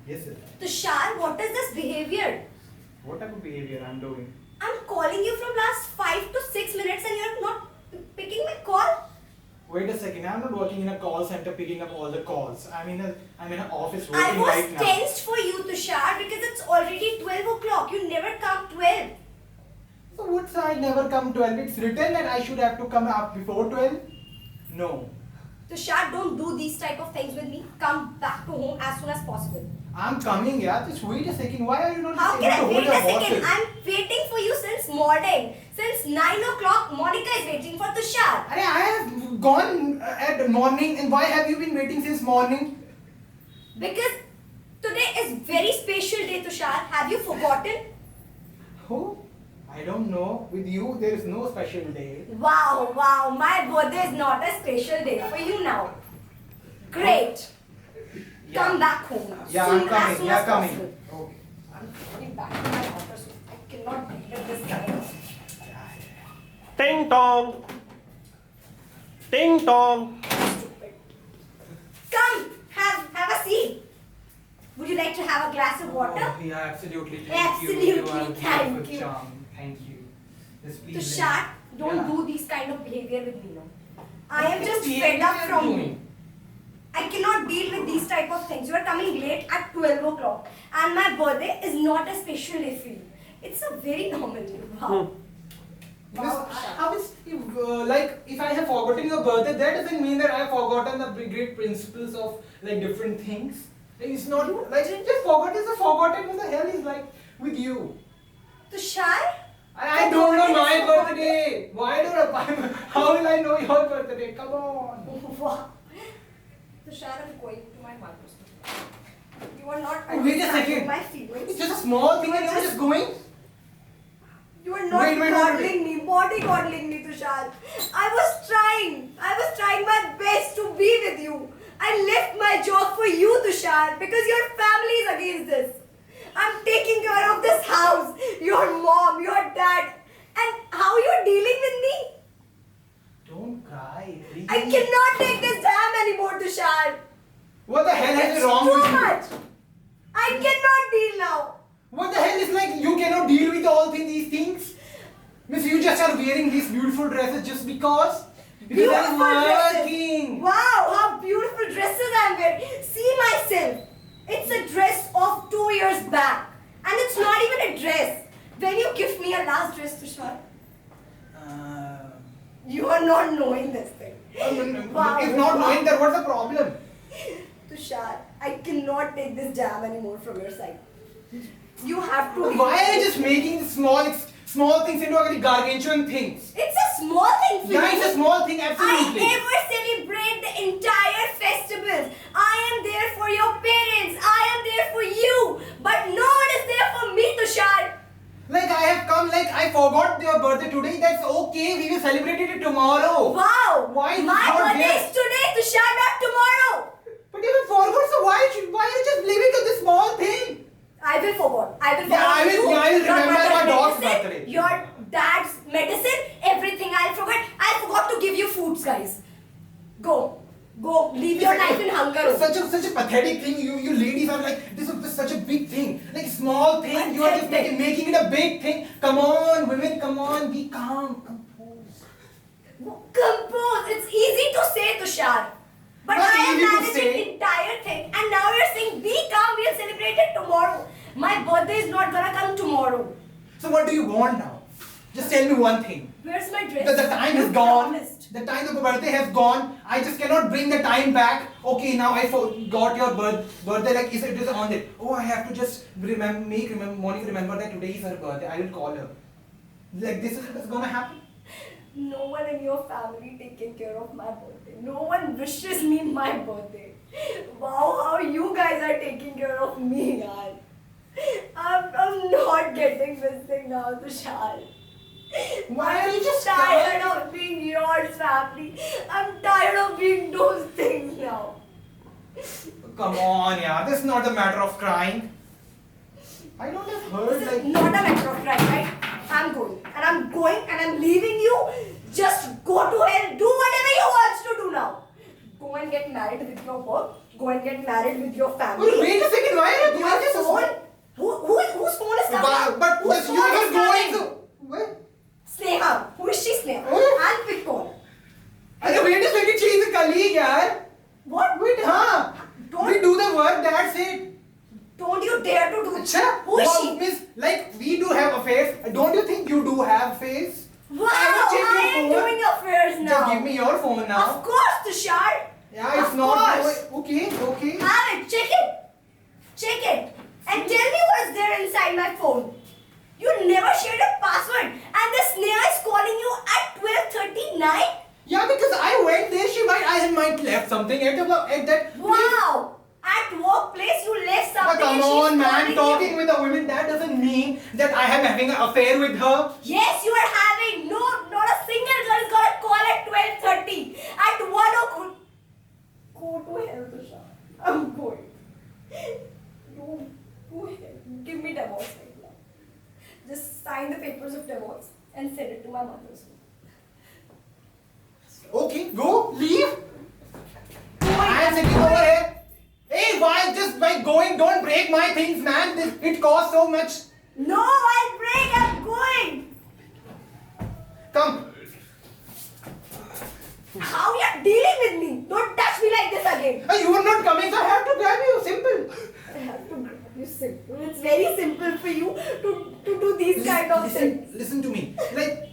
Yes, sir. Tushar, what is this behavior? What type of behavior I'm doing? I'm calling you from last 5 to 6 minutes and you're not picking my call. Wait a second. I'm not working in a call center picking up all the calls. I'm in an office I working was right now. tensed for you, Tushar, because it's already 12 o'clock. You never come 12. So what's I never come 12? It's written that I should have to come up before 12? No. Tushar, don't do these type of things with me. Come back to home as soon as possible. I'm coming, yeah. Just wait a second. Why are you not How just can I able to wait hold a your second? horses? I'm waiting for you since morning. Since 9 o'clock, Monica is waiting for Tushar. I have gone at morning, and why have you been waiting since morning? Because today is very special day, Tushar. Have you forgotten? Who? I don't know. With you, there is no special day. Wow, wow. My birthday is not a special day for you now. Great. Yeah. Come back home now. Yeah, soon, I'm coming. As soon Yeah, as coming. possible. Okay. I'm going back to my office. I cannot deal with this guy. Ting tong. Ting tong. Stupid. Come, have a seat. Would you like to have a glass of water? Oh, yeah, absolutely. Absolutely, You are a thank beautiful you. charm. Thank you. Yes, please. Tushar, don't Yeah. do this kind of behavior with me now. I am What just behavior fed up you are from you. doing? I cannot deal with these type of things. You are coming late at 12 o'clock and my birthday is not a special day for you. It's a very normal day. Wow. Because Wow, Tushar. how is if I have forgotten your birthday, that doesn't mean that I have forgotten the great principles of like different things. Like, it's not You like didn't- just forgotten is forgotten. What the hell is like with you? Tushar? I don't know Forgotten is my forgotten? birthday. Why do I? How will I know your birthday? Come on. Wow. Tushar, I'm going to my mother's. You are not Oh, wait a understanding second. my feelings. It's just a small thing and you're just going. You are not Wait. coddling me, body coddling me, Tushar. I was trying my best to be with you. I left my job for you, Tushar, because your family is against this. I'm taking care of this house, your mom, your dad, and how you're dealing with me? Don't cry. Please. I cannot take this jam anymore, Tushar. What the hell is It's wrong too with you? much. I cannot deal now. What the hell is like you cannot deal with all these things? Miss, you just are wearing these beautiful dresses just because? Because I'm working. Wow, how beautiful dresses I'm wearing. See myself. It's a dress of 2 years back. And it's not even a dress. When you give me a last dress, Tushar, you are not knowing this thing. Wow, if not wow. knowing that, what's the problem? Tushar, I cannot take this jam anymore from your side. You have to. Why are you just making small things into a gargantuan things? It's a small thing for Yeah, you. it's a small thing, I absolutely. ever celebrate the entire festivals. I am there for your parents. I am there for you. But no one is there for me, Tushar. Like I have come, like I forgot your birthday today. That's okay. We will celebrate it tomorrow. Wow. Why is it My not birthday there? is today, Tushar, not tomorrow. But you have forgot. So why are you just leaving to this small thing? I will forget. I will Yeah, forget. I will- you, I will your remember mother's my dog's medicine, birthday. Your dad's medicine, everything I'll forget. I forgot to give you foods, guys. Go. Leave your life in hunger. Such a pathetic thing. You ladies are like this is such a big thing. Like small thing. You are just Pathetic. making it a big thing. Come on, women. Come on. Be calm. Compose. Compose. It's easy to say, Tushar. But Not I am easy to managing say. the entire thing. And now you're saying, be calm, we'll celebrate it tomorrow. My birthday is not gonna come tomorrow. So what do you want now? Just tell me one thing. Where's my dress? The time You is gone. promised. The time of the birthday has gone. I just cannot bring the time back. Okay, now I forgot your birthday. Like it is on it. Oh, I have to just make Monica remember that today is her birthday. I will call her. Like this is what's gonna happen. No one in your family taking care of my birthday. No one wishes me my birthday. Wow, how you guys are taking care of me, yaar. I'm not getting this thing now, Tushar. Why are you just I'm tired crying? of being your family. I'm tired of being those things now. Come on, yeah. This is not a matter of crying. I don't have heard This is like. not a matter of right, right? I'm going. And I'm going and I'm leaving you. Just go to hell. Do whatever you want to do now. Go Go and get married with your work. Go and get married with your Oh, family. wait a second, why are you Your doing this? phone. Whose phone is coming? But Whose just you phone are is going coming? to. What? Sneha. Who is she, Sneha? Oh. I'll pick one. अरे wait a second, she is a colleague यार. What? Wait, हाँ. Don't- We do the work, that's it. Don't you dare to do अच्छा. Who is Wow, she? Miss, like we do have affairs. Don't you think you do have affairs? Wow, I will check your I am phone. doing affairs now. Just give me your phone now. Of course, Tushar. Yeah, it's Of not. course. Okay, okay. Have it. Check it. Check it. And tell me what's there inside my phone. You never shared a password. And the Sneha is calling you at 12:39? Yeah, because I went there. I might left something at that. Wow. At workplace, you left But something come and she's on, man. calling Talking you. with a woman, that doesn't mean that I am having an affair with her. Yes, you are having. No, not a single girl is gonna call at 12:30. At 1 o'clock. Go to hell, Tushar. I'm going. No, go ahead. Give me divorce right now. Just sign the papers of divorce and send it to my mother's room. Okay, go, leave. Go I am ahead. sitting over here. Hey, why just by going? Don't break my things, man. It costs so much. No, I'll break. I'm going. Come. How you are dealing with me? Don't touch me like this again. You are not coming, so I have to grab you. Simple. I have to grab you simple. It's very simple for you to do these kind of things. Listen to me. Like,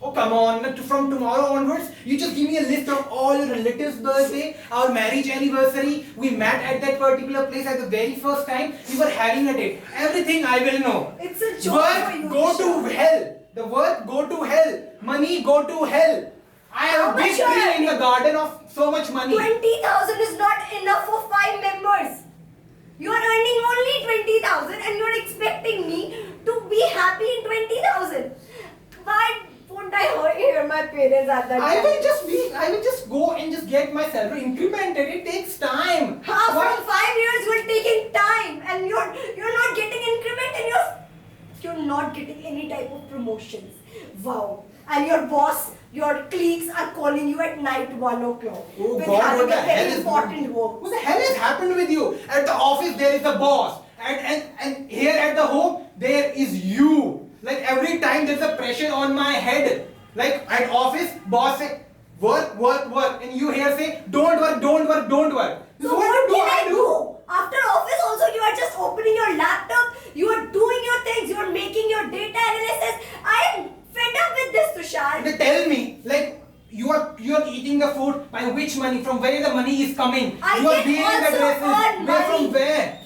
oh come on. From tomorrow onwards, you just give me a list of all your relatives' birthday, our marriage anniversary. We met at that particular place at the very first time. We were having a date. Everything I will know. It's a joke for you. Work, go to Tushar. hell. The work, go to hell. Money, go to hell. I How have a big much you are tree in the earning? garden of so much money. 20,000 is not enough for 5 members. You are earning only 20,000 and you are expecting me to be happy in 20,000. Why won't I hear my parents at that I time? will just go and just get my salary incremented. It takes time. How Why- from 5 years you are taking time and you're not getting increment and you're not getting any type of promotions. Wow. And your boss, your colleagues are calling you at night 1 o'clock. Oh with God, having what the a hell very is important work. What the hell has happened with you? At the office there is a boss, and here at the home there is you. Like every time there's a pressure on my head. Like at office, boss say work, work, work, and you here say don't work, don't work, don't work. So So what do can I I do? After office also you are just opening your laptop, you are doing your things, you are making your data analysis. I am fed up with this, Tushar. They tell me like you are eating the food by which money? From where the money is coming? I You are can wearing the also dresses. earn Where money. from where?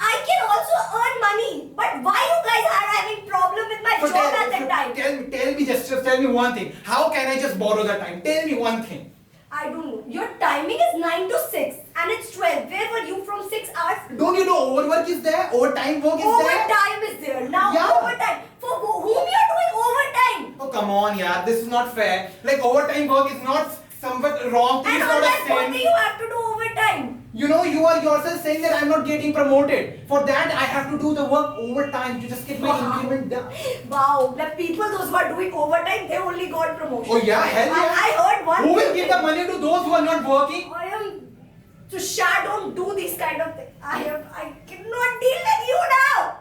I can also earn money, but why you guys are having problem with my So job at that time? tell me just tell me one thing. How can I just borrow the time? Tell me one thing. I don't know. Your timing is 9 to 6 and it's 12. Where were you from 6 hours? Don't you know overwork is there? Overtime work is there? Overtime is there. Now Yeah. overtime. For whom you are doing overtime? Oh come on, yeah, this is not fair. Like overtime work is not somewhat wrong. And It's on not that a birthday sin. you have to do overtime. You know, you are yourself saying that I'm not getting promoted. For that, I have to do the work overtime to just get my Wow. increment done. Wow, the people those who are doing overtime, they only got promotion. Oh yeah, hell yeah. I heard one. Who will thing. give the money to those who are not working? I am. Tushar, don't do these kind of things. I cannot deal with you now.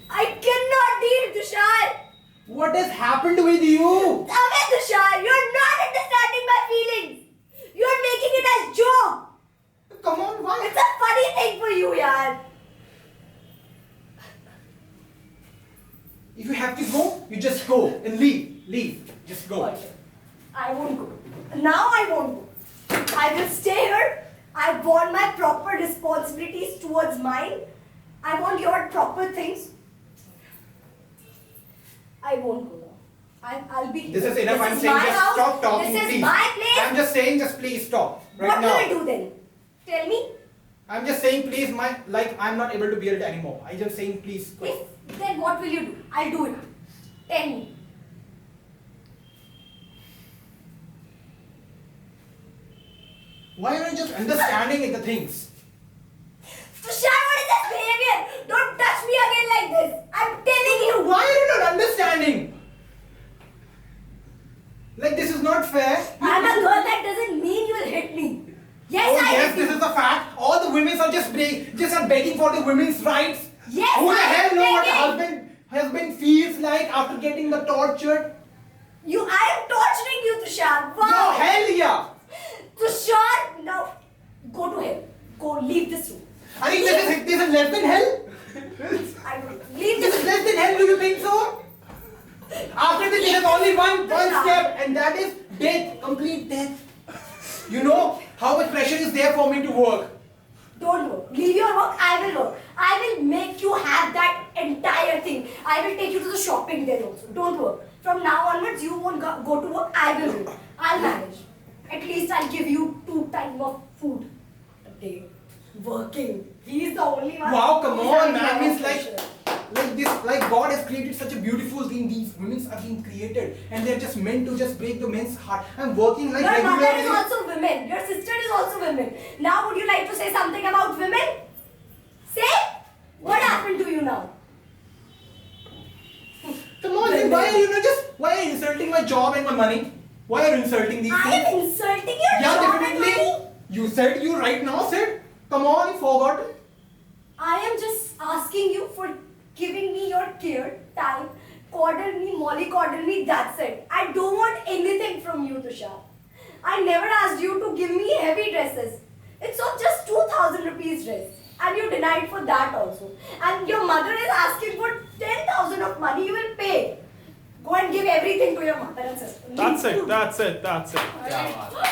I cannot deal, Tushar. What has happened with you? Damn it, Tushar, you're not understanding my feelings. You're making it as joke. Come on, why? It's a funny thing for you, yaar. If you have to go, you just go and leave. Leave. Just go. Okay. I won't go. Now I won't go. I will stay here. I want my proper responsibilities towards mine. I want your proper things. I won't go now. I'll be. This is enough. This I'm is saying my just house. stop talking, This is please. my place. I'm just saying, just please stop right What now. will I do then? Tell me. I'm just saying, please, I'm not able to bear it anymore. I'm just saying, please, quit. Then what will you do? I'll do it. Tell me. Why are you just understanding the things? Tushar, what is this behavior? Don't touch me again like this. I'm telling you. Why are you not understanding? fair. I'm a girl, that doesn't mean you will hit me. Yes, Oh I yes, hit this you. is a fact. All the women are just are begging for the women's rights. Yes, Who the I hell am know what a begging. husband feels like after getting the tortured? I am torturing you, Tushar. No, Wow. hell yeah. Tushar, now go to hell. Go, leave this room. I think this is less than hell. I don't leave This this is less than hell. Do you think so? After this, there is only one step, and that is death, complete death. You know how much pressure is there for me to work. Don't work. Leave your work, I will work. I will make you have that entire thing. I will take you to the shopping there also. Don't work. From now onwards, you won't go to work, I will do. I'll manage. At least I'll give you 2 times of food a day. Working. He's the only one. Wow, come who's on, having man. my It's pressure. like God has created such a beautiful thing. These women are being created, and they're just meant to just break the men's heart. I'm working like Your mother is regularly. also women. Your sister is also women. Now, would you like to say something about women? Say? What happened to you now? Come on, then why are you insulting my job and my money? Why are you insulting these I things? am insulting your Yeah, job and definitely. money. You right now said. Come on, you forgot it. I am just asking you for giving me your care, time, coddle me, mollycoddle me, that's it. I don't want anything from you, Tushar. I never asked you to give me heavy dresses. It's not just 2,000 rupees dress. And you denied for that also. And your mother is asking for 10,000 of money, you will pay. Go and give everything to your mother and sister. That's it. That's it. That's it. Yeah, man.